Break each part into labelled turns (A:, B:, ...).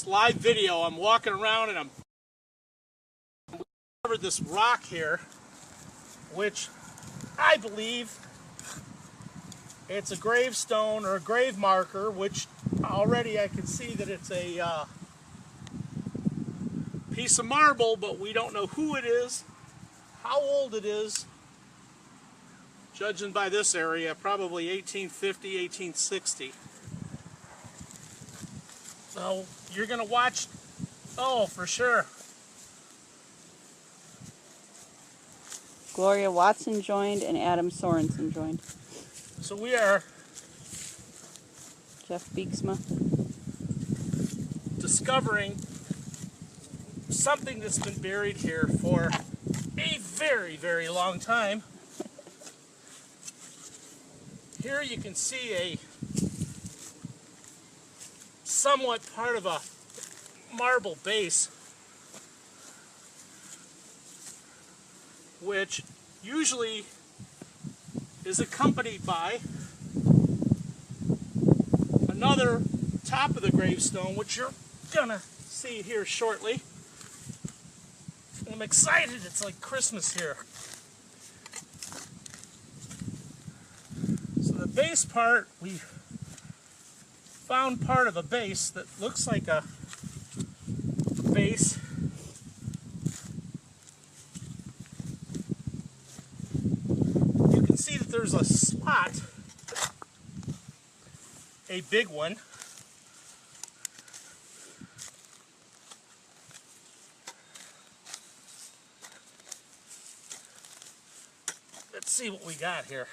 A: this live video. I'm walking around and I'm covered this rock here, which I believe it's a gravestone or a grave marker, which already I can see that it's a piece of marble, but we don't know who it is, how old it is. Judging by this area, probably 1850, 1860. So you're going to watch, oh, for sure.
B: Gloria Watson joined and Adam Sorensen joined.
A: So we are
B: Jeff Beeksma.
A: Discovering something that's been buried here for a very, very long time. Here you can see a somewhat part of a marble base, which usually is accompanied by another top of the gravestone, which you're gonna see here shortly. I'm excited, it's like Christmas here. So the base part, we found part of a base that looks like a base. You can see that there's a slot, a big one. Let's see what we got here.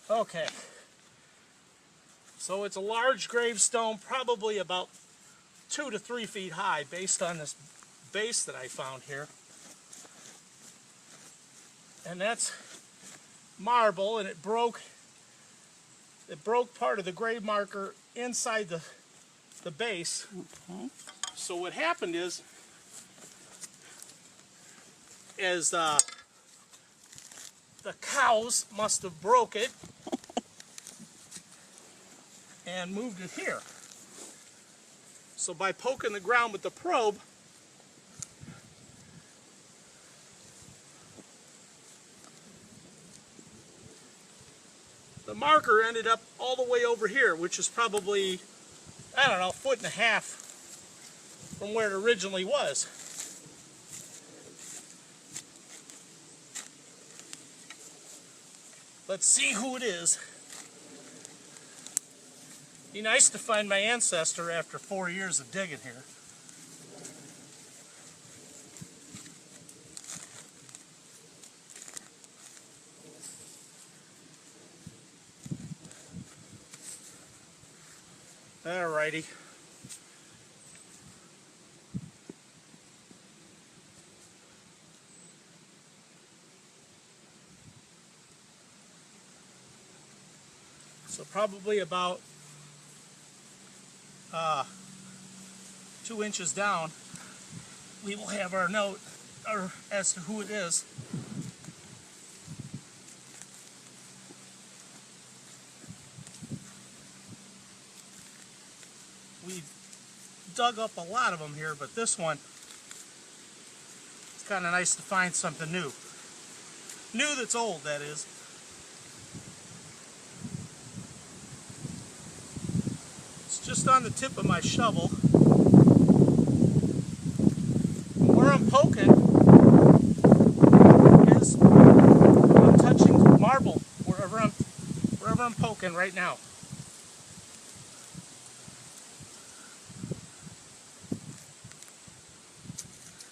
A: Okay. So it's a large gravestone, probably about 2 to 3 feet high, based on this base that I found here. And that's marble, and it broke part of the grave marker inside the base.
B: Okay.
A: So what happened is the cows must have broke it and moved it here. So by poking the ground with the probe, the marker ended up all the way over here, which is probably, I don't know, 1.5 feet from where it originally was. Let's see who it is. Be nice to find my ancestor after 4 years of digging here. Alrighty. So probably about 2 inches down, we will have our note as to who it is. We've dug up a lot of them here, but this one, it's kind of nice to find something new. New that's old, that is. Just on the tip of my shovel. Where I'm poking is I'm touching marble wherever I'm poking right now.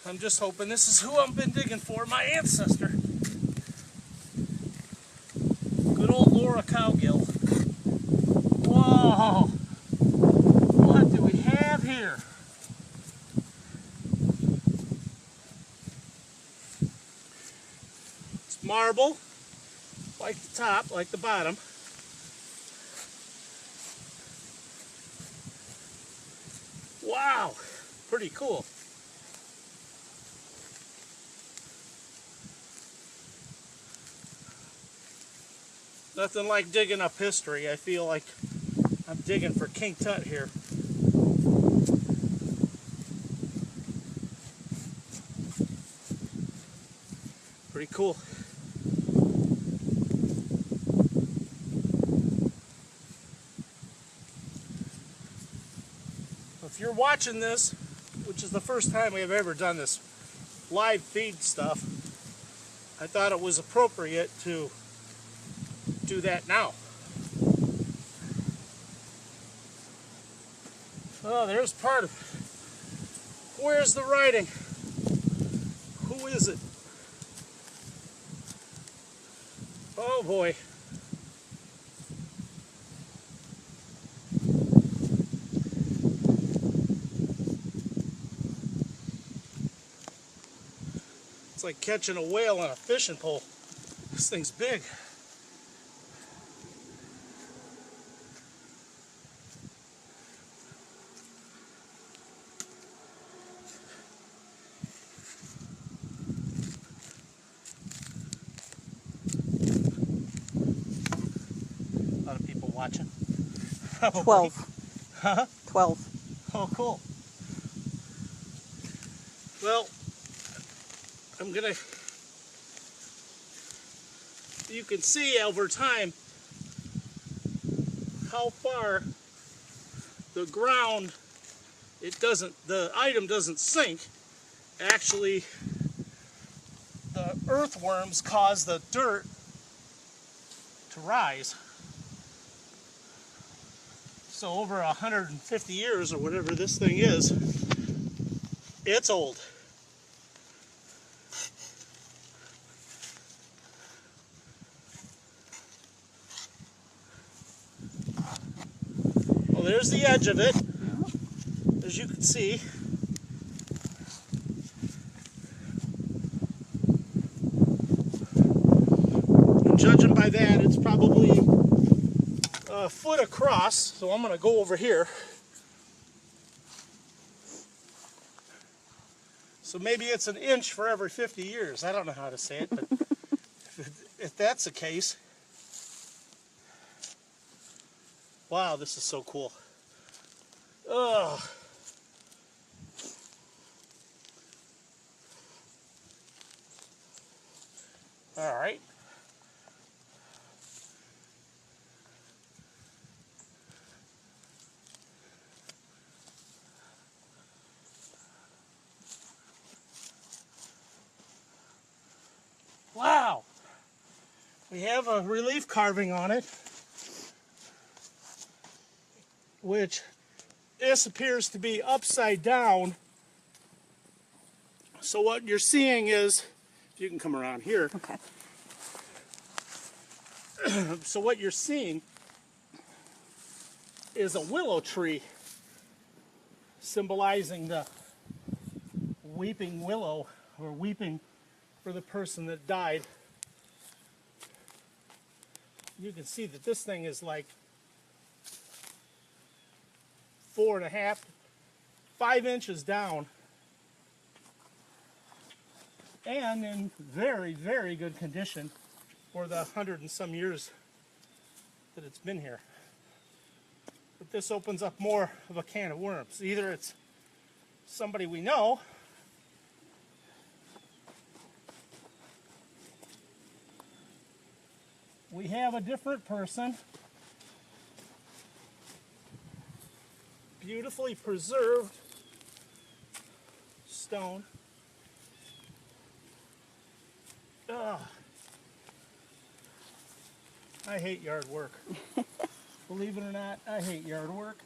A: I'm just hoping this is who I've been digging for, my ancestor. Good old Laura Cowgill. Whoa! What do we have here? It's marble, like the top, like the bottom. Wow, pretty cool. Nothing like digging up history. I feel like I'm digging for King Tut here. pretty cool. If you're watching this, which is the first time we have ever done this live feed stuff, I thought it was appropriate to do that now. Oh, there's part of it. Where's the writing? Who is it? Oh boy. It's like catching a whale on a fishing pole. This thing's big. A lot of people watching. Probably.
B: 12.
A: Huh?
B: 12.
A: Oh, cool. Well, you can see over time how far the ground, the item doesn't sink. Actually, the earthworms cause the dirt to rise. So over 150 years or whatever this thing is, it's old. Well, there's the edge of it, as you can see. And judging by that, it's probably a foot across, so I'm going to go over here. So maybe it's an inch for every 50 years. I don't know how to say it, but if that's the case, wow, this is so cool. Ugh. All right. Wow. We have a relief carving on it, which this appears to be upside down. So what you're seeing is, if you can come around here.
B: Okay.
A: So what you're seeing is a willow tree symbolizing the weeping willow, or weeping for the person that died. You can see that this thing is like 4.5, 5 inches down, and in very, very good condition for the 100 and some years that it's been here. But this opens up more of a can of worms. Either it's somebody we know, we have a different person, beautifully preserved stone. Ugh. I hate yard work. Believe it or not, I hate yard work.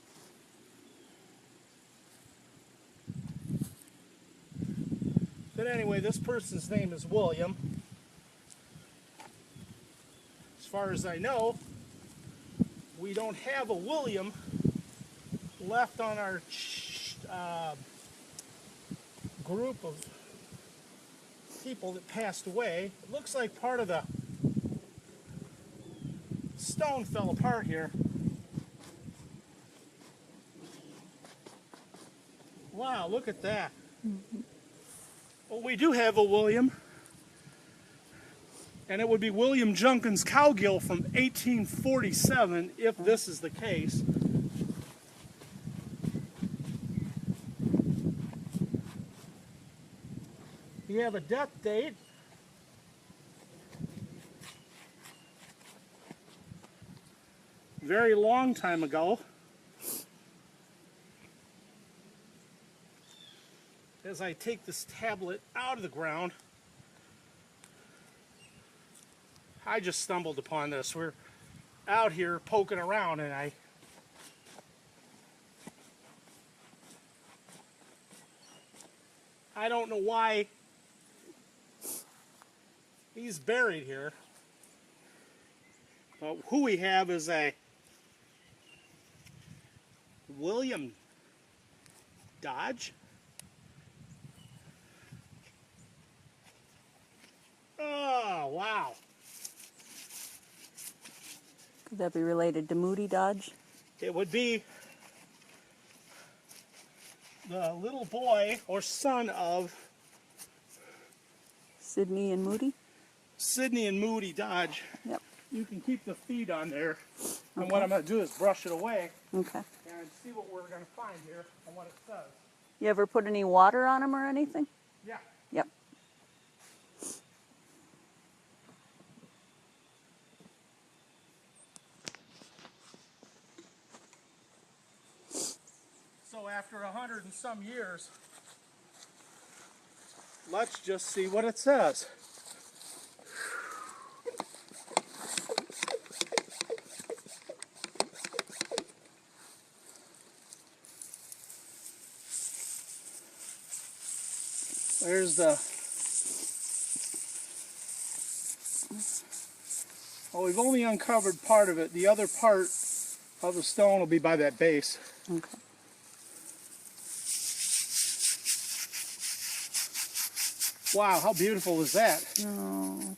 A: But anyway, this person's name is William. As far as I know, we don't have a William left on our group of people that passed away. It looks like part of the stone fell apart here. Wow, look at that. Mm-hmm. Well, we do have a William, and it would be William Junkin's cowgill from 1847, if this is the case. We have a death date very long time ago. As I take this tablet out of the ground, I just stumbled upon this. We're out here poking around and I don't know why he's buried here. But who we have is a William Dodge. Oh, wow.
B: Could that be related to Moody Dodge?
A: It would be the little boy or son of
B: Sydney and Moody?
A: Sidney and Moody Dodge.
B: Yep.
A: You can keep the feet on there. And
B: Okay.
A: what I'm going to do is brush it away
B: Okay.
A: and see what we're going to find here and what it says.
B: You ever put any water on them or anything?
A: Yeah.
B: Yep.
A: So after 100 and some years, let's just see what it says. There's the... Oh, we've only uncovered part of it. The other part of the stone will be by that base.
B: Okay.
A: Wow, how beautiful is that?
B: Oh,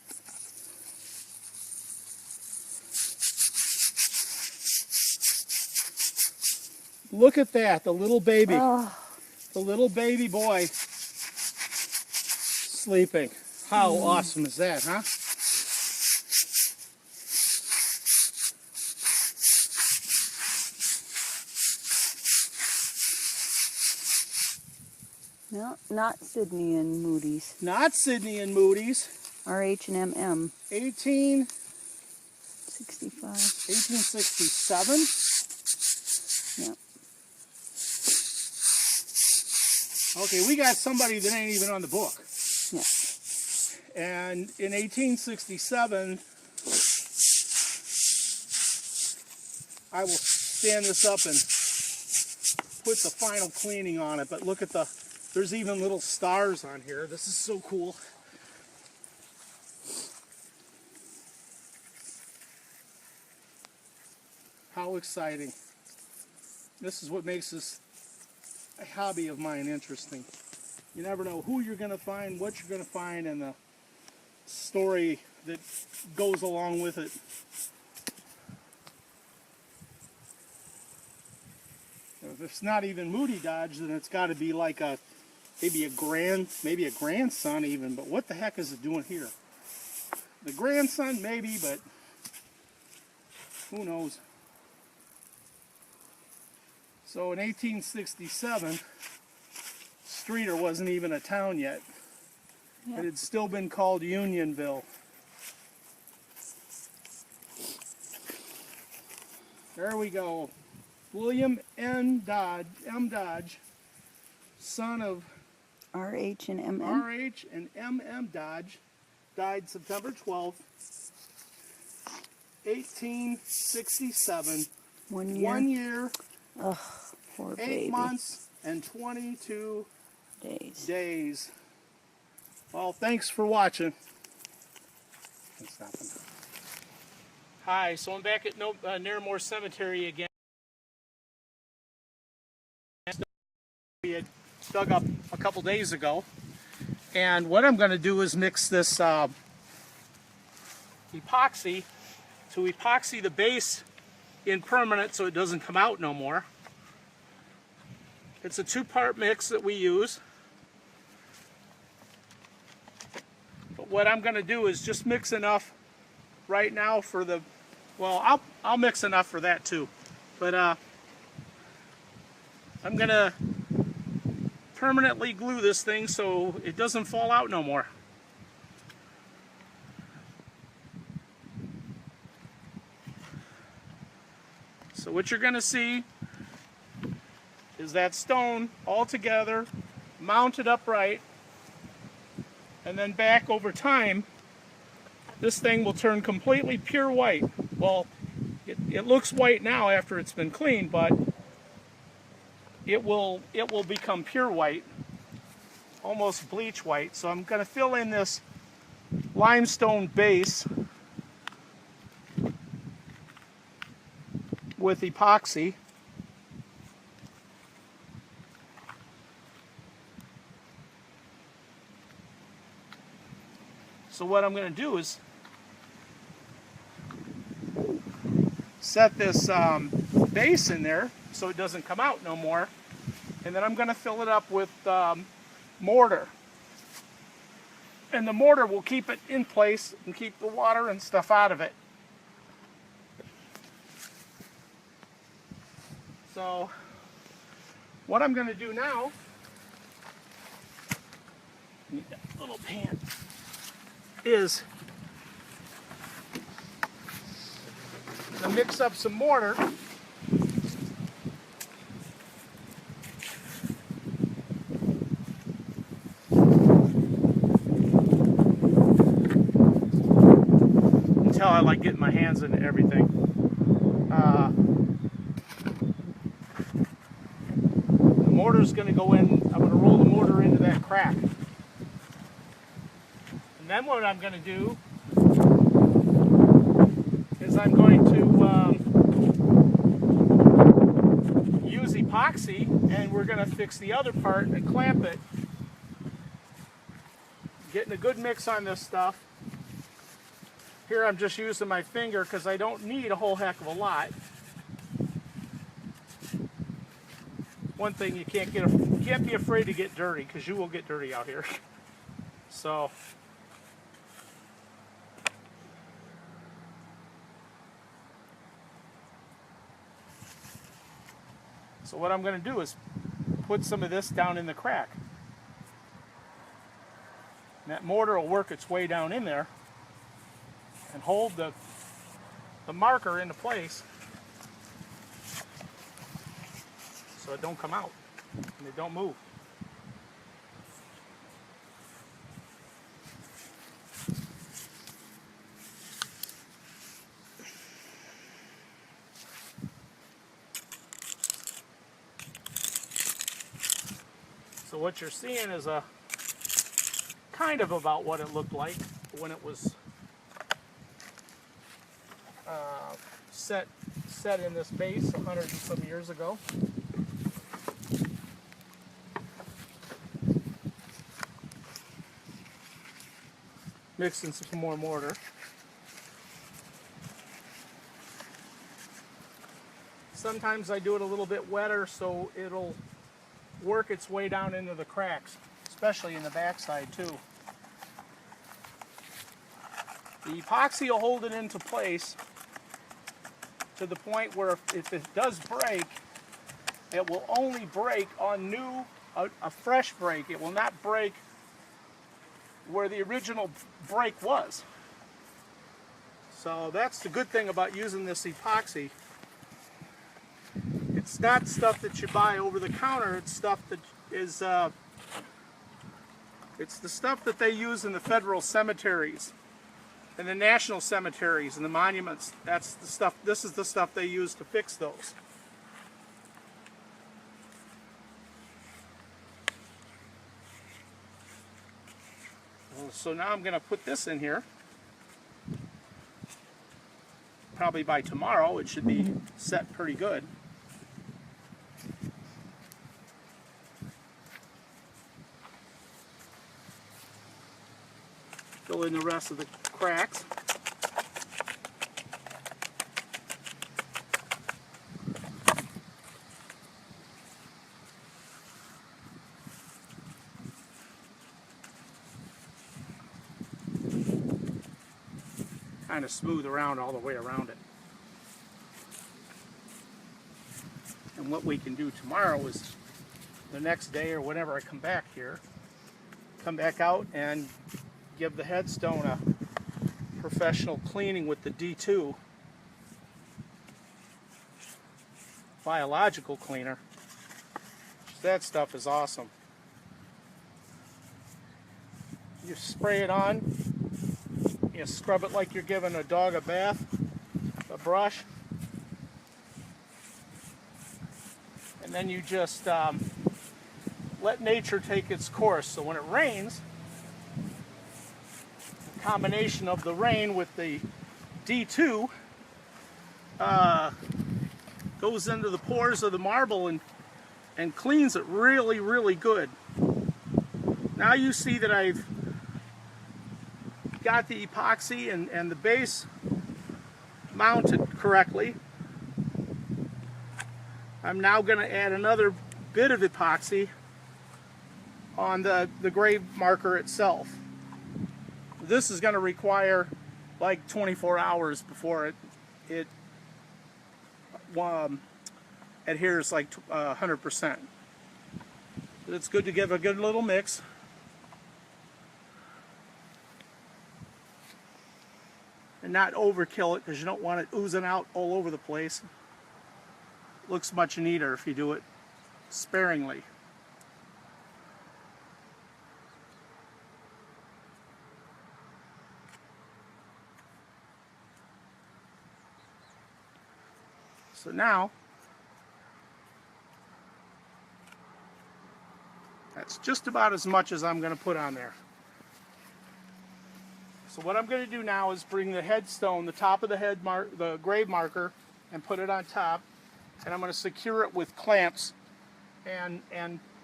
A: Look at that, the little baby.
B: oh,
A: The little baby boy sleeping. How awesome is that, huh?
B: no, not Sydney and Moody's.
A: Not Sidney and Moody's.
B: RH and MM. 65.
A: 1867.
B: Yep.
A: Okay, we got somebody that ain't even on the book.
B: Yep.
A: And in 1867, I will stand this up and put the final cleaning on it. But look at there's even little stars on here. This is so cool. How exciting. This is what makes this a hobby of mine interesting. You never know who you're going to find, what you're going to find, and the story that goes along with it. If it's not even Moody Dodge, then it's got to be like maybe a grandson even, but what the heck is it doing here? The grandson maybe, but who knows? So in 1867, Streeter wasn't even a town yet.
B: Yep.
A: It had still been called Unionville. There we go. William M. Dodge, son of
B: RH and MM.
A: R.H. and M.M. Dodge, died September 12th, 1867.
B: 1 year.
A: 1 year,
B: Ugh, poor
A: 8
B: baby.
A: months, and 22
B: Days.
A: days. Well, thanks for watching. Hi, so I'm back at Naramor Cemetery again. We had dug up a couple days ago. And what I'm going to do is mix this epoxy to epoxy the base in permanent so it doesn't come out no more. It's a 2-part mix that we use. But what I'm going to do is just mix enough right now for the, well, I'll mix enough for that too. But I'm going to permanently glue this thing so it doesn't fall out no more. So what you're going to see is that stone all together, mounted upright, and then back over time, this thing will turn completely pure white. Well, it looks white now after it's been cleaned, but it will become pure white, almost bleach white. So I'm going to fill in this limestone base with epoxy. So what I'm going to do is set this base in there so it doesn't come out no more, and then I'm going to fill it up with mortar. And the mortar will keep it in place and keep the water and stuff out of it. So what I'm going to do now, need that little pan, is to mix up some mortar. Until I like getting my hands into everything. The mortar's going to go in. I'm going to roll the mortar into that crack. And then what I'm going to do is I'm going to use epoxy, and we're going to fix the other part and clamp it. Getting a good mix on this stuff. Here I'm just using my finger because I don't need a whole heck of a lot. One thing you can't be afraid to get dirty, because you will get dirty out here. So what I'm going to do is put some of this down in the crack. And that mortar will work its way down in there and hold the marker into place so it don't come out and it don't move. So what you're seeing is a kind of about what it looked like when it was set in this base 100 and some years ago. Mixed in some more mortar. Sometimes I do it a little bit wetter so it'll work its way down into the cracks, especially in the backside too. The epoxy will hold it into place to the point where if it does break, it will only break on a fresh break. It will not break where the original break was. So that's the good thing about using this epoxy. It's not stuff that you buy over the counter. It's stuff that is it's the stuff that they use in the federal cemeteries and the national cemeteries and the monuments. That's the stuff. This is the stuff they use to fix those. So now I'm going to put this in here. Probably by tomorrow it should be set pretty good. Fill in the rest of the cracks. Kind of smooth around all the way around it. And what we can do tomorrow is the next day or whenever I come back here, come back out and give the headstone a professional cleaning with the D2. biological cleaner. That stuff is awesome. You spray it on, you scrub it like you're giving a dog a bath, a brush, and then you just let nature take its course. So when it rains, the combination of the rain with the D2 goes into the pores of the marble and cleans it really, really good. Now you see that I've got the epoxy and the base mounted correctly. I'm now going to add another bit of epoxy on the grave marker itself. This is going to require like 24 hours before it adheres like 100%. But it's good to give a good little mix. And not overkill it, because you don't want it oozing out all over the place. It looks much neater if you do it sparingly. So now, that's just about as much as I'm going to put on there. So what I'm going to do now is bring the headstone, the top of the grave marker, and put it on top, and I'm going to secure it with clamps and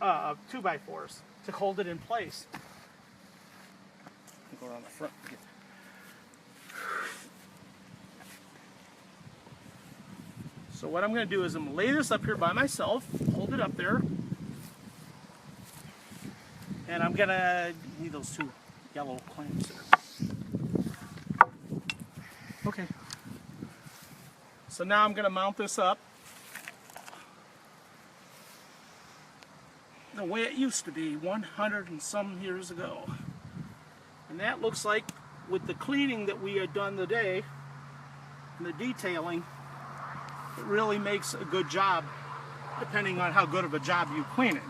A: 2x4s to hold it in place. Go around the front. So what I'm going to do is I'm going to lay this up here by myself, hold it up there, and I'm going to need those two yellow clamps there. Okay. So now I'm going to mount this up the way it used to be 100 and some years ago. And that looks like, with the cleaning that we had done today and the detailing, it really makes a good job, depending on how good of a job you clean it,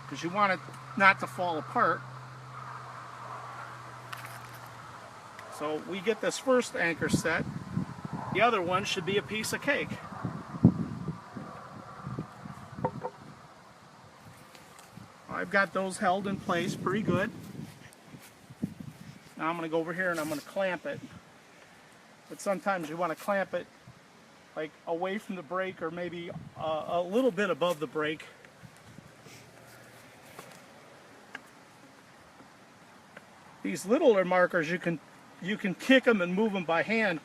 A: because you want it not to fall apart. So we get this first anchor set. The other one should be a piece of cake. I've got those held in place pretty good. Now I'm going to go over here and I'm going to clamp it. But sometimes you want to clamp it like away from the brake, or maybe a little bit above the brake. These littler markers, you can kick them and move them by hand.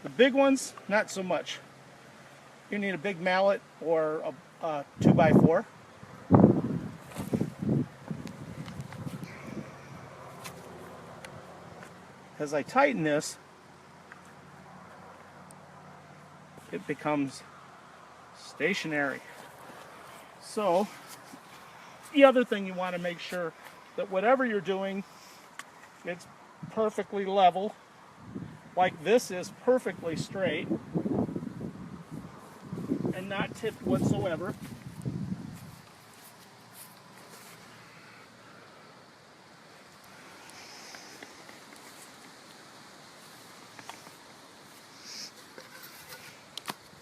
A: The big ones, not so much. You need a big mallet or a 2x4. As I tighten this, it becomes stationary. So, the other thing you want to make sure that whatever you're doing, it's perfectly level, like this is perfectly straight and not tipped whatsoever.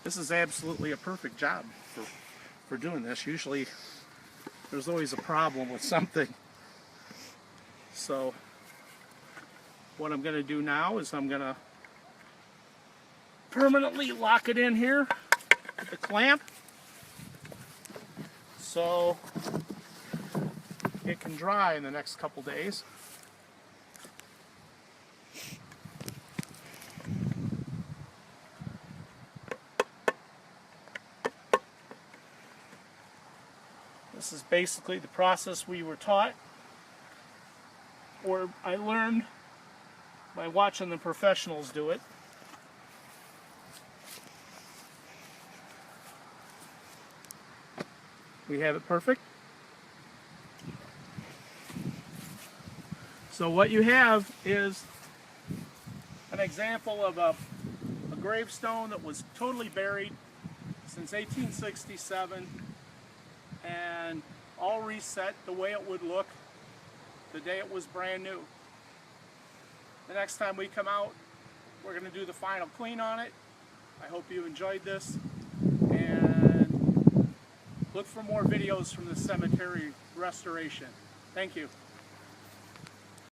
A: This is absolutely a perfect job for doing this. Usually there's always a problem with something. So what I'm going to do now is I'm going to permanently lock it in here with the clamp so it can dry in the next couple days. This is basically the process we were taught, or I learned by watching the professionals do it. We have it perfect. So what you have is an example of a gravestone that was totally buried, since 1867 and all reset the way it would look the day it was brand new. The next time we come out, we're going to do the final clean on it. I hope you enjoyed this, and look for more videos from the cemetery restoration. Thank you.